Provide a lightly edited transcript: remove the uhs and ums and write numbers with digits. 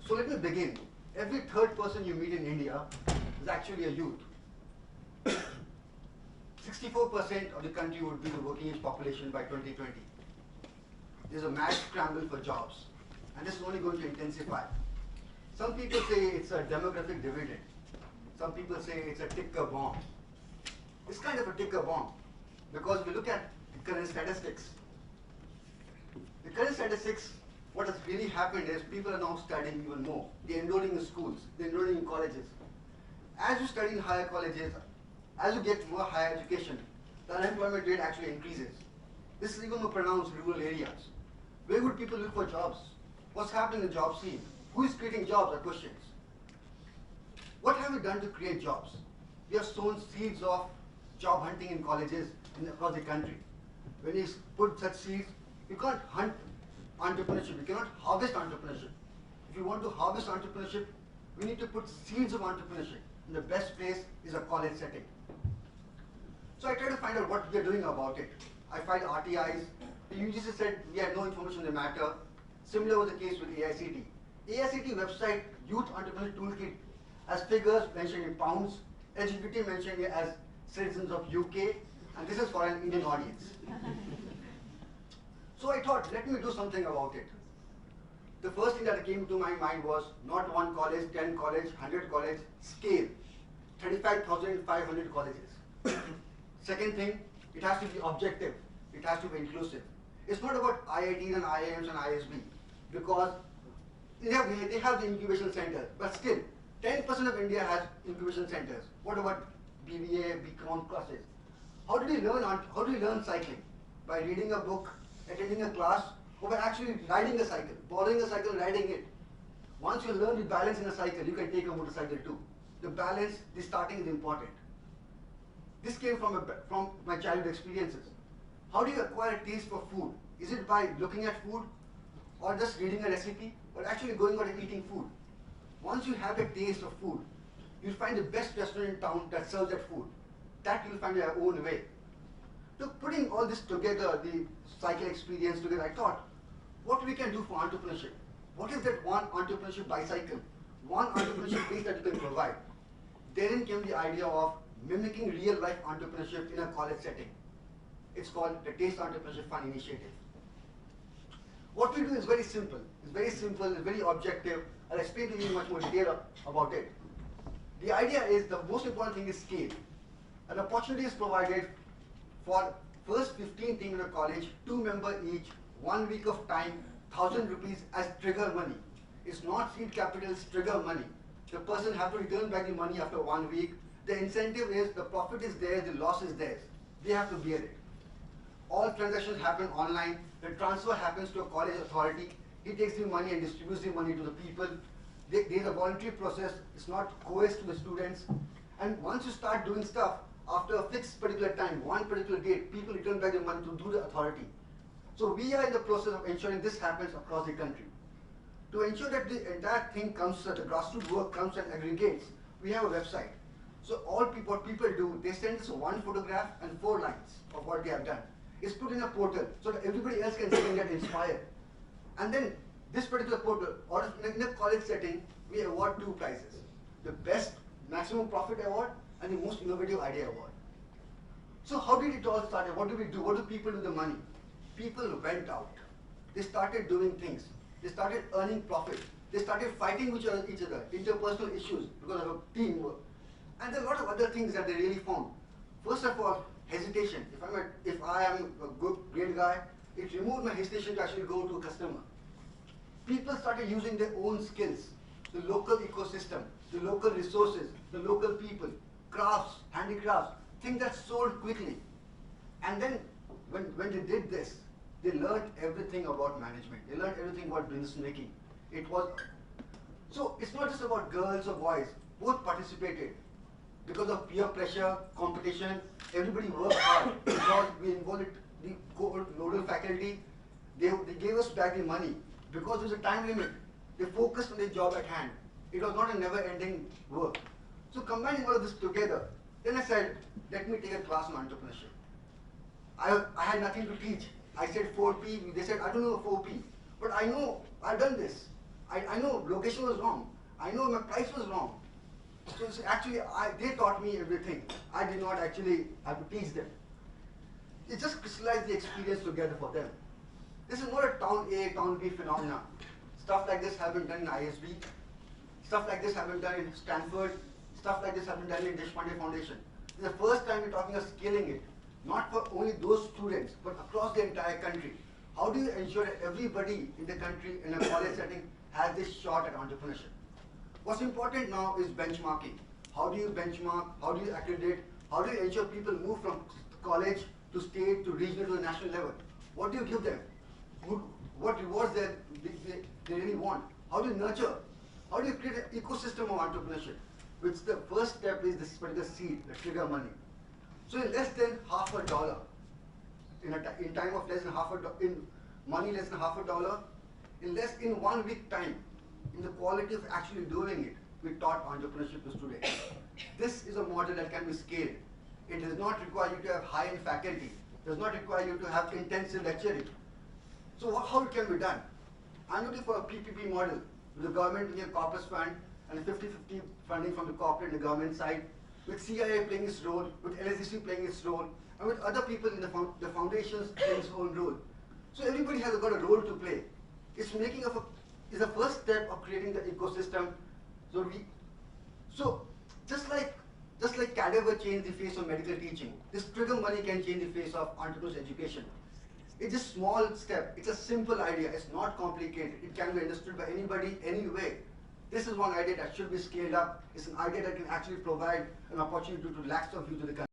So let me begin. Every third person you meet in India is actually a youth. 64% of the country would be the working age population by 2020. There's a mad scramble for jobs, and this is only going to intensify. Some people say it's a demographic dividend. Some people say it's a ticker bomb. It's kind of a ticker bomb, because if you look at the current statistics, what has really happened is people are now studying even more. They're enrolling in schools, they're enrolling in colleges. As you study in higher colleges, as you get more higher education, the unemployment rate actually increases. This is even more pronounced in rural areas. Where would people look for jobs? What's happening in the job scene? Who is creating jobs are questions. What have we done to create jobs? We have sown seeds of job hunting in colleges across the country. When you put such seeds, you can't hunt entrepreneurship, you cannot harvest entrepreneurship. If you want to harvest entrepreneurship, we need to put seeds of entrepreneurship. And the best place is a college setting. So I tried to find out what we are doing about it. I filed RTIs. The UGC said we had no information on the matter. Similar was the case with AICT. AICT website, Youth Entrepreneurship Toolkit, has figures mentioned in pounds, LGBT mentioned it as citizens of UK, and this is for an Indian audience. So I thought, let me do something about it. The first thing that came to my mind was not one college, 10 college, 100 college, scale, 35,500 colleges. Second thing, it has to be objective, it has to be inclusive. It's not about IITs and IIMs and ISB, because they have the incubation centers, but still, 10% of India has incubation centers. What about BBA, BCom classes? How do you learn cycling? By reading a book, attending a class, or by actually riding a cycle, borrowing a cycle, riding it. Once you learn the balance in a cycle, you can take a motorcycle too. The balance, the starting is important. This came from my childhood experiences. How do you acquire a taste for food? Is it by looking at food, or just reading a recipe, or actually going out and eating food? Once you have a taste of food, you'll find the best restaurant in town that serves that food. That you'll find your own way. So putting all this together, the cycle experience together, I thought, what we can do for entrepreneurship? What is that one entrepreneurship bicycle? One entrepreneurship base that you can provide? Therein came the idea of mimicking real life entrepreneurship in a college setting. It's called the Taste Entrepreneurship Fund Initiative. What we do is very simple. It's very objective. I'll explain to you in much more detail about it. The idea is the most important thing is scale. An opportunity is provided for first 15 teams in a college, 2 members each, 1 week of time, 1,000 rupees as trigger money. It's not seed capital, it's trigger money. The person has to return back the money after 1 week. The incentive is the profit is theirs, the loss is theirs. They have to bear it. All transactions happen online. The transfer happens to a college authority. He takes the money and distributes the money to the people. There is a voluntary process. It's not coerced to the students. And once you start doing stuff, after a fixed particular time, one particular date, people return back the money to the authority. So we are in the process of ensuring this happens across the country. To ensure that the entire thing comes, the grassroots work comes and aggregates, we have a website. So what people do, they send us one photograph and 4 lines of what they have done. It's put in a portal so that everybody else can see and get inspired. And then this particular portal, or in a college setting, we award 2 prizes. The best maximum profit award and the most innovative idea award. So how did it all start? What do we do? What do people do with the money? People went out. They started doing things. They started earning profit. They started fighting with each other, interpersonal issues because of teamwork. And there are a lot of other things that they really found. First of all, hesitation. If I am a great guy, it removed my hesitation to actually go to a customer. People started using their own skills, the local ecosystem, the local resources, the local people, crafts, handicrafts, things that sold quickly. And then when they did this, they learned everything about management. They learned everything about business making. So it's not just about girls or boys. Both participated. Because of peer pressure, competition, everybody worked hard. Because we involved the nodal faculty, they gave us back the money. Because there was a time limit, they focused on their job at hand. It was not a never-ending work. So combining all of this together, then I said, let me take a class on entrepreneurship. I had nothing to teach. I said 4P, they said, I don't know 4P. But I know, I've done this. I know location was wrong. I know my price was wrong. So it's actually, they taught me everything. I did not actually have to teach them. It just crystallized the experience together for them. This is not a town A, town B phenomenon. Stuff like this have been done in ISB. Stuff like this have been done in Stanford. Stuff like this have been done in Deshpande Foundation. This is the first time we're talking of scaling it. Not for only those students, but across the entire country. How do you ensure that everybody in the country in a college setting has this shot at entrepreneurship? What's important now is benchmarking. How do you benchmark? How do you accredit? How do you ensure people move from college to state to regional to the national level? What do you give them? What rewards they really want? How do you nurture? How do you create an ecosystem of entrepreneurship? Which the first step is this particular seed, the trigger money. So in less than half a dollar, in time of less than half a dollar, in money less than half a dollar, in 1 week time, in the quality of actually doing it, we taught entrepreneurship to students. This is a model that can be scaled. It does not require you to have high-end faculty. It does not require you to have intensive lecturing. So how it can be done? I'm looking for a PPP model with the government giving a corpus fund and a 50-50 funding from the corporate and the government side, with CIA playing its role, with LSDC playing its role, and with other people in the foundations playing its own role. So everybody has got a role to play. It's making of is the first step of creating the ecosystem. So just like cadaver changed the face of medical teaching, this trigger money can change the face of entrepreneurs education. It's a small step. It's a simple idea. It's not complicated. It can be understood by anybody, any way. This is one idea that should be scaled up. It's an idea that can actually provide an opportunity to lakhs of youth to the country.